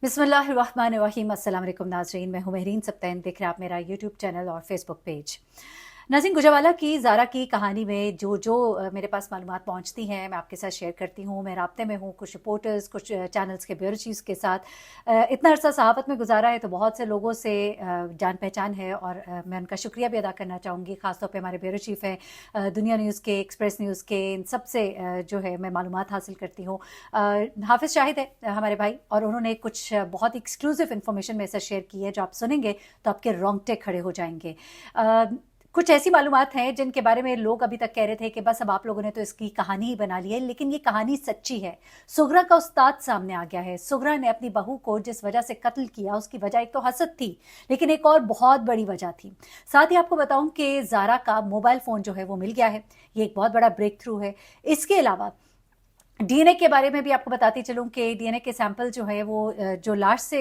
बिस्मिल्लाहिर्रहमानिर्रहीम। अस्सलाम वालेकुम नाज़रीन, मैं हूं महरीन सब्तैन। देख रहे हैं आप मेरा यूट्यूब चैनल और फेसबुक पेज। नाज़रीन, गुजरावाला की ज़ारा की कहानी में जो मेरे पास मालूमात पहुंचती हैं मैं आपके साथ शेयर करती हूं। मैं राब्ते में हूं कुछ रिपोर्टर्स, कुछ चैनल्स के ब्यूरो चीफ्स के साथ। इतना अरसा सहाफ़त में गुजारा है तो बहुत से लोगों से जान पहचान है और मैं उनका शुक्रिया भी अदा करना चाहूँगी। ख़ासतौर पर हमारे ब्यूरो चीफ़ हैं दुनिया न्यूज़ के, एक्सप्रेस न्यूज़ के, इन सब से जो है मैं मालूमात हासिल करती हूँ। हाफिज़ शाहिद है हमारे भाई, और उन्होंने कुछ बहुत एक्सक्लूसिव इन्फॉर्मेशन मेरे साथ शेयर की है जो आप सुनेंगे तो आपके रोंगटे खड़े हो जाएंगे। कुछ ऐसी मालूमात हैं जिनके बारे में लोग अभी तक कह रहे थे कि बस अब आप लोगों ने तो इसकी कहानी ही बना ली है, लेकिन ये कहानी सच्ची है। सुगरा का उस्ताद सामने आ गया है। सुगरा ने अपनी बहू को जिस वजह से कत्ल किया उसकी वजह एक तो हसद थी, लेकिन एक और बहुत बड़ी वजह थी। साथ ही आपको बताऊं कि ज़ारा का मोबाइल फ़ोन जो है वो मिल गया है। ये एक बहुत बड़ा ब्रेक थ्रू है। इसके अलावा डीएनए के बारे में भी आपको बताती चलूं कि डीएनए के सैंपल जो है वो जो लाश से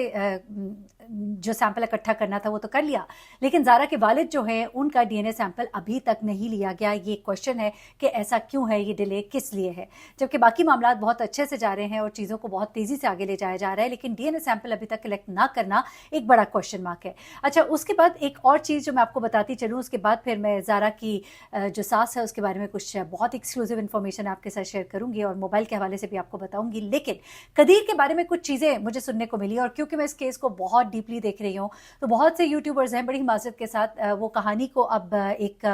जो सैंपल इकट्ठा करना था वो तो कर लिया, लेकिन ज़ारा के वालिद जो है उनका डीएनए सैंपल अभी तक नहीं लिया गया। ये क्वेश्चन है कि ऐसा क्यों है, ये डिले किस लिए है, जबकि बाकी मामला बहुत अच्छे से जा रहे हैं और चीज़ों को बहुत तेज़ी से आगे ले जाया जा रहा है, लेकिन डीएनए सैंपल अभी तक कलेक्ट ना करना एक बड़ा क्वेश्चन मार्क है। अच्छा, उसके बाद एक और चीज़ जो मैं आपको बताती चलूँ, उसके बाद फिर मैं ज़ारा की जो सास है उसके बारे में कुछ बहुत एक्सक्लूसिव इन्फॉर्मेशन आपके साथ शेयर करूँगी और मोबाइल के हवाले से भी आपको बताऊंगी। लेकिन कदीर के बारे में कुछ चीज़ें मुझे सुनने को मिली, और क्योंकि मैं इस केस को बहुत डीपली देख रही हूँ तो बहुत से यूट्यूबर्स हैं बड़ी हिमाकत के साथ वो कहानी को अब एक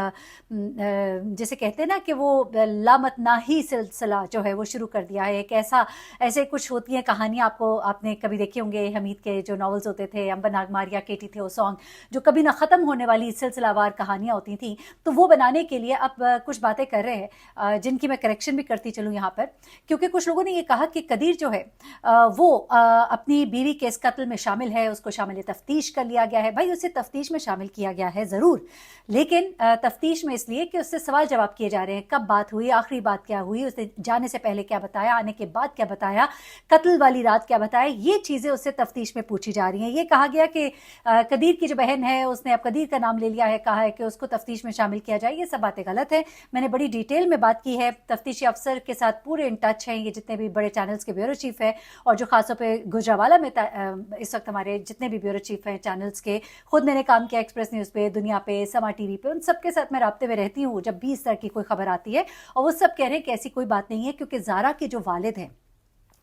जैसे कहते हैं ना कि वो लामतनाही सिलसिला जो है वो शुरू कर दिया है। एक ऐसे कुछ होती हैं कहानियाँ, आपने कभी देखे होंगे हमीद के जो नॉवेल्स होते थे, अम्बा नागमारिया, केटी थे, वो सॉन्ग जो कभी ना ख़त्म होने वाली सिलसिलावार कहानियाँ होती थी, तो वो बनाने के लिए अब कुछ बातें कर रहे हैं जिनकी मैं करेक्शन भी करती चलूँ यहाँ पर। क्योंकि कुछ लोगों ने ये कहा कि कदीर जो है वो अपनी बीवी के इस कत्ल में शामिल है, उसको शामिल तफ्तीश कर लिया गया है। भाई, उसे तफ्तीश में शामिल किया गया है ज़रूर, लेकिन तफ्तीश में इसलिए कि उससे सवाल जवाब किए जा रहे हैं। कब बात हुई, आखिरी बात क्या हुई, उसने जाने से पहले क्या बताया, आने के बाद क्या बताया, कत्ल वाली रात क्या बताया, ये चीज़ें उससे तफ्तीश में पूछी जा रही हैं। ये कहा गया कि कदीर की जो बहन है उसने अब कदीर का नाम ले लिया है, कहा है कि उसको तफ्तीश में शामिल किया जाए। ये सब बातें गलत है। मैंने बड़ी डिटेल में बात की है, तफ्तीशी अफसर के साथ पूरे इन टच हैं ये जितने भी बड़े चैनल्स के ब्यूरो चीफ है, और जो खासतौर पे गुजरावाला में इस वक्त हमारे जितने भी ब्यूरो चीफ हैं चैनल्स के, खुद मैंने काम किया एक्सप्रेस न्यूज़ पे, दुनिया पे, समा टीवी पे, उन सबके साथ मैं राब्ते में रहती हूँ जब भी इस तरह की कोई खबर आती है, और वो सब कह रहे हैं कि ऐसी कोई बात नहीं है। क्योंकि ज़ारा के जो वालिद हैं,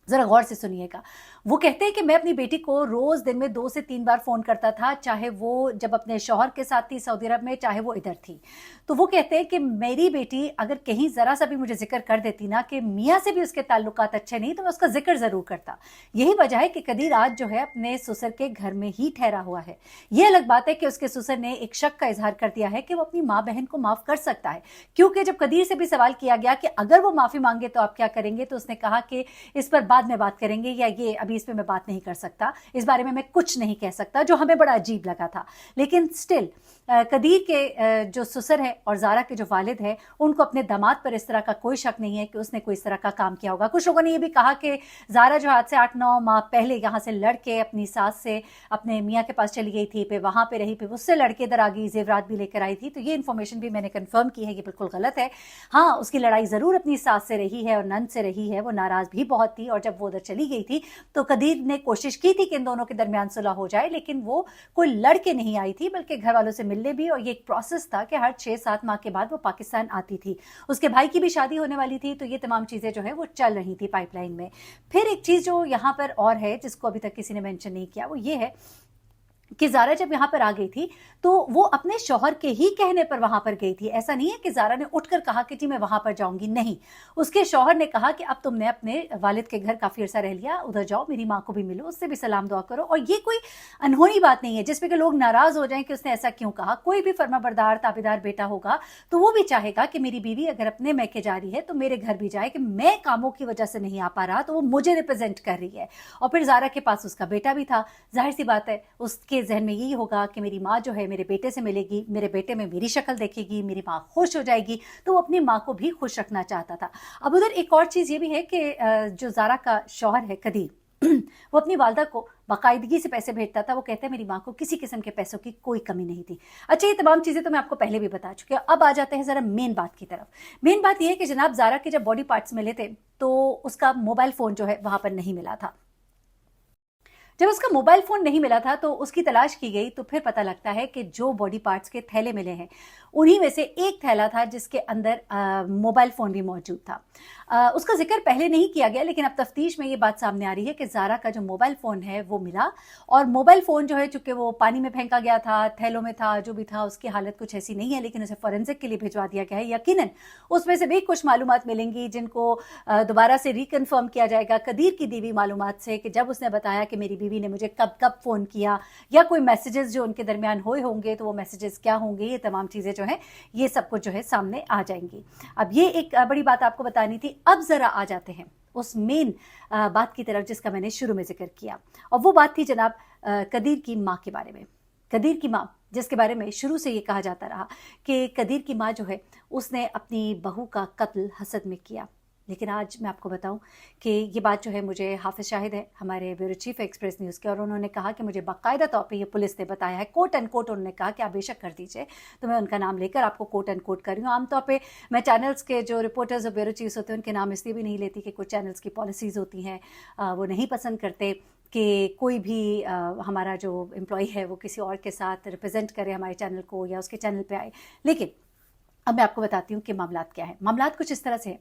जरा गौर से सुनिएगा, वो कहते हैं कि मैं अपनी बेटी को रोज दिन में 2 से 3 बार फोन करता था, चाहे वो जब अपने शौहर के साथ थी सऊदी अरब में, चाहे वो इधर थी। तो वो कहते हैं कि मेरी बेटी अगर कहीं जरा सा भी मुझे जिक्र कर देती ना कि मियाँ से भी उसके ताल्लुकात अच्छे नहीं, तो मैं उसका जिक्र जरूर करता। यही वजह है कि कदीर आज जो है अपने ससुर के घर में ही ठहरा हुआ है। ये अलग बात है कि उसके ससुर ने एक शक का इजहार कर दिया है कि वो अपनी माँ बहन को माफ कर सकता है, क्योंकि जब कदीर से भी सवाल किया गया कि अगर वो माफी मांगे तो आप क्या करेंगे, तो उसने कहा कि इस पर बाद में बात करेंगे, या ये अभी इस पर मैं बात नहीं कर सकता, इस बारे में मैं कुछ नहीं कह सकता, जो हमें बड़ा अजीब लगा था। लेकिन स्टिल कदीर के जो ससुर है और ज़ारा के जो वालिद है, उनको अपने दामाद पर इस तरह का कोई शक नहीं है कि उसने कोई इस तरह का काम किया होगा। कुछ लोगों ने यह भी कहा कि ज़ारा जो आज से 8-9 माह पहले यहाँ से लड़के अपनी सास से अपने मियाँ के पास चली गई थी, फिर वहाँ पे रही, फिर उससे लड़के इधर आ गई, जेवरात भी लेकर आई थी, तो ये इन्फॉर्मेशन भी मैंने कन्फर्म की है, ये बिल्कुल गलत है। हाँ, उसकी लड़ाई ज़रूर अपनी सास से रही है और नंद से रही है, वो नाराज़ भी बहुत थी, और जब वो उधर चली गई थी तो कदीर ने कोशिश की थी कि इन दोनों के दरमियान सुलह हो जाए, लेकिन वो कोई लड़के नहीं आई थी बल्कि घर वालों से मिलने भी, और ये एक प्रोसेस था कि हर 6-7 माह के बाद वो पाकिस्तान आती थी। उसके भाई की भी शादी होने वाली थी, तो ये तमाम चीज़ें जो है वो चल रही थी पाइपलाइन में। फिर एक चीज़ जो यहाँ पर और है जिसको अभी तक किसी ने मेंशन नहीं किया, वो ये है कि ज़ारा जब यहाँ पर आ गई थी तो वो अपने शौहर के ही कहने पर वहाँ पर गई थी। ऐसा नहीं है कि ज़ारा ने उठकर कहा कि जी मैं वहाँ पर जाऊँगी, नहीं। उसके शौहर ने कहा कि अब तुमने अपने वालिद के घर काफ़ी अरसा रह लिया, उधर जाओ, मेरी माँ को भी मिलो, उससे भी सलाम दुआ करो। और ये कोई अनहोनी बात नहीं है जिसमें कि लोग नाराज़ हो जाएं कि उसने ऐसा क्यों कहा। कोई भी फर्माबरदार ताबेदार बेटा होगा तो वो भी चाहेगा कि मेरी बीवी अगर अपने मैके जा रही है तो मेरे घर भी जाए, कि मैं कामों की वजह से नहीं आ पा रहा तो वो मुझे रिप्रेजेंट कर रही है। और फिर ज़ारा के पास उसका बेटा भी था, जाहिर सी बात है उसके जहन में यही होगा कि मेरी माँ जो है मेरे बेटे से मिलेगी, मेरे बेटे में मेरी शक्ल देखेगी, मेरी माँ खुश हो जाएगी, तो वो अपनी माँ को भी खुश रखना चाहता था। अब उधर एक और चीज़ ये भी है कि जो ज़ारा का शौहर है कदीर, वो अपनी वालदा को बाकायदगी से पैसे भेजता था। वो कहते हैं मेरी माँ को किसी किस्म के पैसों की कोई कमी नहीं थी। अच्छा, ये तमाम चीज़ें तो मैं आपको पहले भी बता चुकी हूँ। अब आ जाते हैं ज़रा मेन बात की तरफ। मेन बात यह है कि जनाब ज़ारा के जब बॉडी पार्ट्स मिले थे तो उसका मोबाइल फ़ोन जो है वहाँ पर नहीं मिला था। जब उसका मोबाइल फ़ोन नहीं मिला था तो उसकी तलाश की गई, तो फिर पता लगता है कि जो बॉडी पार्ट्स के थैले मिले हैं उन्हीं में से एक थैला था जिसके अंदर मोबाइल फ़ोन भी मौजूद था। उसका जिक्र पहले नहीं किया गया, लेकिन अब तफ्तीश में ये बात सामने आ रही है कि ज़ारा का जो मोबाइल फ़ोन है वो मिला, और मोबाइल फ़ोन जो है चूँकि वो पानी में फेंका गया था, थैलों में था, जो भी था उसकी हालत कुछ ऐसी नहीं है, लेकिन उसे फॉरेंसिक के लिए भिजवा दिया गया है। यकीनन उसमें से भी कुछ मालूमात मिलेंगी जिनको दोबारा से रिकन्फर्म किया जाएगा कदीर की दी हुई मालूमात से, कि जब उसने बताया कि मेरी बीवी ने मुझे कब कब फ़ोन किया, या कोई मैसेजेस जो उनके दरमियान हुए होंगे तो वो मैसेजेस क्या होंगे, ये तमाम चीज़ें जो हैं ये सब कुछ जो है सामने आ जाएंगी। अब ये एक बड़ी बात आपको बतानी थी। अब ज़रा आ जाते हैं उस मेन बात की तरफ जिसका मैंने शुरू में जिक्र किया, और वो बात थी जनाब कदीर की माँ के बारे में। कदीर की माँ, जिसके बारे में शुरू से ये कहा जाता रहा कि कदीर की माँ जो है उसने अपनी बहू का कत्ल हसद में किया, लेकिन आज मैं आपको बताऊं कि ये बात जो है, मुझे हाफिज शाहिद है हमारे ब्यूरो चीफ एक्सप्रेस न्यूज़ के, और उन्होंने कहा कि मुझे बाकायदा तौर पे ये पुलिस ने बताया है, कोट एंड कोट उन्होंने कहा कि आप बेशक कर दीजिए, तो मैं उनका नाम लेकर आपको कोट एंड कोट कर रही हूँ। आमतौर पे मैं चैनल्स के जो रिपोर्टर्स और ब्यूरो चीफ्स होते हैं उनके नाम इसलिए भी नहीं लेती कि कुछ चैनल्स की पॉलिसीज़ होती हैं, वो नहीं पसंद करते कि कोई भी हमारा जो एम्प्लॉय है वो किसी और के साथ रिप्रेजेंट करे हमारे चैनल को या उसके चैनल पे आए। लेकिन अब मैं आपको बताती हूँ कि मामलात क्या है। मामलात कुछ इस तरह से है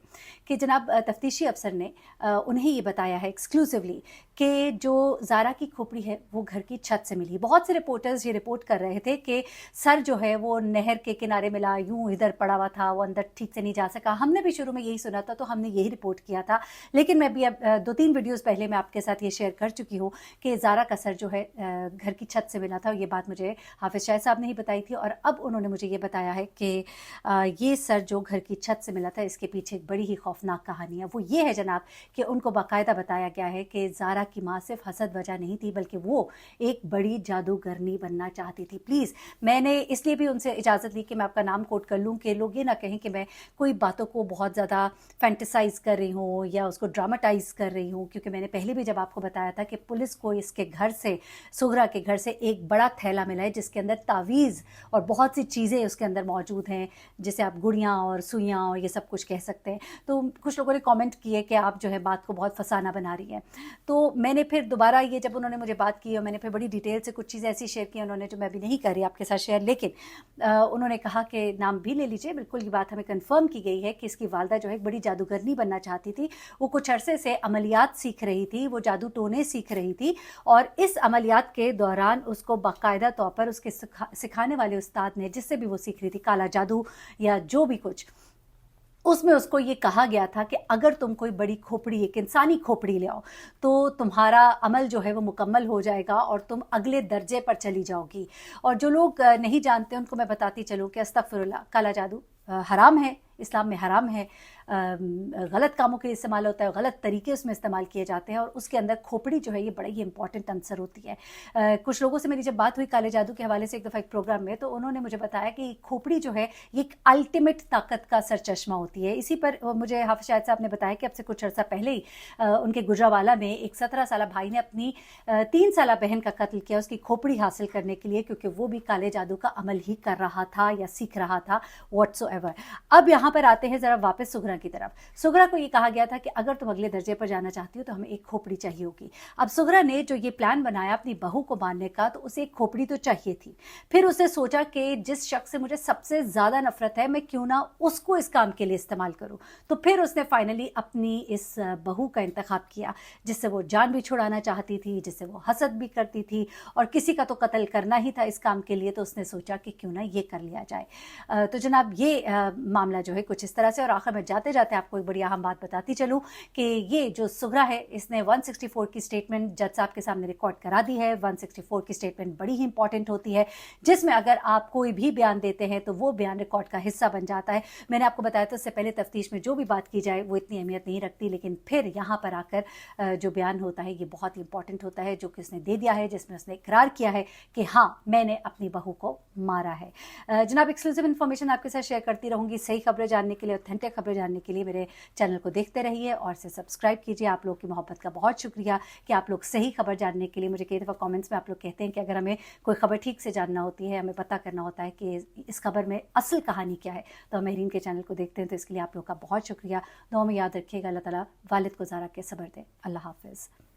कि जनाब तफ्तीशी अफसर ने उन्हें ये बताया है एक्सक्लूसिवली कि जो ज़ारा की खोपड़ी है वो घर की छत से मिली। बहुत से रिपोर्टर्स ये रिपोर्ट कर रहे थे कि सर जो है वो नहर के किनारे मिला, यूं इधर पड़ा हुआ था, वो अंदर ठीक से नहीं जा सका। हमने भी शुरू में यही सुना था, तो हमने यही रिपोर्ट किया था, लेकिन मैं भी अब 2-3 वीडियोज़ पहले मैं आपके साथ ये शेयर कर चुकी हूँ कि ज़ारा का सर जो है घर की छत से मिला था। ये बात मुझे हाफिज शाहिद साहब ने ही बताई थी, और अब उन्होंने मुझे ये बताया है कि ये सर जो घर की छत से मिला था, इसके पीछे एक बड़ी ही खौफनाक कहानी है। वो ये है जनाब कि उनको बाकायदा बताया गया है कि ज़ारा की माँ सिर्फ हसद वजह नहीं थी, बल्कि वो एक बड़ी जादूगरनी बनना चाहती थी। प्लीज़, मैंने इसलिए भी उनसे इजाज़त ली कि मैं आपका नाम कोट कर लूँ कि लोग ये ना कहें कि मैं कोई बातों को बहुत ज़्यादा फैंटिसाइज़ कर रही हूँ या उसको ड्रामाटाइज़ कर रही हूँ, क्योंकि मैंने पहले भी जब आपको बताया था कि पुलिस को इसके घर से, सुगरा के घर से एक बड़ा थैला मिला है जिसके अंदर तावीज़ और बहुत सी चीज़ें उसके अंदर मौजूद हैं, जिसे आप गुड़ियाँ और सुइयाँ और ये सब कुछ कह सकते हैं। तो कुछ लोगों ने कमेंट किए कि आप जो है बात को बहुत फसाना बना रही हैं। तो मैंने फिर दोबारा ये, जब उन्होंने मुझे बात की और मैंने फिर बड़ी डिटेल से कुछ चीज़ें ऐसी शेयर की उन्होंने जो मैं अभी नहीं कर रही आपके साथ शेयर, लेकिन उन्होंने कहा कि नाम भी ले लीजिए। बिल्कुल ये बात हमें कन्फर्म की गई है कि इसकी वालदा जो है एक बड़ी जादूगरनी बनना चाहती थी। वो कुछ अरसे से अमलियात सीख रही थी, वो जादू टोने सीख रही थी, और इस अमलियात के दौरान उसको बाकायदा तौर पर उसके सिखाने वाले उस्ताद ने, जिससे भी वो सीख रही थी काला जादू या जो भी कुछ, उसमें उसको ये कहा गया था कि अगर तुम कोई बड़ी खोपड़ी, एक इंसानी खोपड़ी ले आओ, तो तुम्हारा अमल जो है वो मुकम्मल हो जाएगा और तुम अगले दर्जे पर चली जाओगी। और जो लोग नहीं जानते उनको मैं बताती चलूँ कि अस्तगफिरुल्लाह, काला जादू हराम है, इस्लाम में हराम है, गलत कामों के लिए इस्तेमाल होता है, गलत तरीके उसमें इस्तेमाल किए जाते हैं, और उसके अंदर खोपड़ी जो है ये बड़ा ही इंपॉर्टेंट आंसर होती है। कुछ लोगों से मेरी जब बात हुई काले जादू के हवाले से एक दफ़ा एक प्रोग्राम में, तो उन्होंने मुझे बताया कि खोपड़ी जो है ये एक अल्टीमेट ताकत का सरचश्मा होती है। इसी पर मुझे हाफिज शाहिद साहब ने बताया कि अब से कुछ अर्सा पहले ही उनके गुजरावाला में एक 17 साल भाई ने अपनी 3 साल बहन का कत्ल किया उसकी खोपड़ी हासिल करने के लिए, क्योंकि वो भी काले जादू का अमल ही कर रहा था या सीख रहा था, व्हाट्सोएवर। अब यहाँ पर आते हैं ज़रा वापस सुगरा की तरफ। सुगरा को ये कहा गया था कि अगर तुम अगले दर्जे पर जाना चाहती हो तो हमें एक खोपड़ी चाहिए होगी। अब सुगरा ने जो ये प्लान बनाया अपनी बहू को मारने का, तो उसे एक खोपड़ी तो चाहिए थी। फिर उसने सोचा कि जिस शख्स से मुझे सबसे ज़्यादा नफरत है, मैं क्यों ना उसको इस काम के लिए इस्तेमाल करूँ। तो फिर उसने फाइनली अपनी इस बहू का इंतखाब किया, जिससे वो जान भी छुड़ाना चाहती थी, जिससे वो हसद भी करती थी, और किसी का तो कत्ल करना ही था इस काम के लिए, तो उसने सोचा कि क्यों ना ये कर लिया जाए। तो जनाब ये मामला जो है कुछ इस तरह से। और आखिर में जाते जाते आपको एक बड़ी अहम बात बताती चलूं कि ये जो सुगरा है इसने 164 की स्टेटमेंट जज साहब के सामने रिकॉर्ड करा दी है। 164 की स्टेटमेंट बड़ी ही इंपॉर्टेंट होती है, जिसमें अगर आप कोई भी बयान देते हैं तो वो बयान रिकॉर्ड का हिस्सा बन जाता है। मैंने आपको बताया था उससे पहले तफ्तीश में जो भी बात की जाए वो इतनी अहमियत नहीं रखती, लेकिन फिर यहाँ पर आकर जो बयान होता है ये बहुत ही इंपॉर्टेंट होता है, जो कि उसने दे दिया है, जिसमें उसने इकरार किया है कि हाँ मैंने अपनी बहू को मारा है। जनाब एक्सक्लूसिव इन्फॉर्मेशन आपके साथ शेयर करती रहूंगी। सही खबरें जानने के लिए, ऑथेंटिक खबरें जानने के लिए मेरे चैनल को देखते रहिए और से सब्सक्राइब कीजिए। आप लोग की मोहब्बत का बहुत शुक्रिया कि आप लोग सही खबर जानने के लिए, मुझे कई दफ़ा कमेंट्स में आप लोग कहते हैं कि अगर हमें कोई खबर ठीक से जानना होती है, हमें पता करना होता है कि इस खबर में असल कहानी क्या है, तो हम मेहरीन के चैनल को देखते हैं। तो इसके लिए आप लोग का बहुत शुक्रिया। दुआ में याद रखिएगा, अल्लाह ताला वालिद को ज़ारा के सब्र दे। अल्लाह हाफिज़।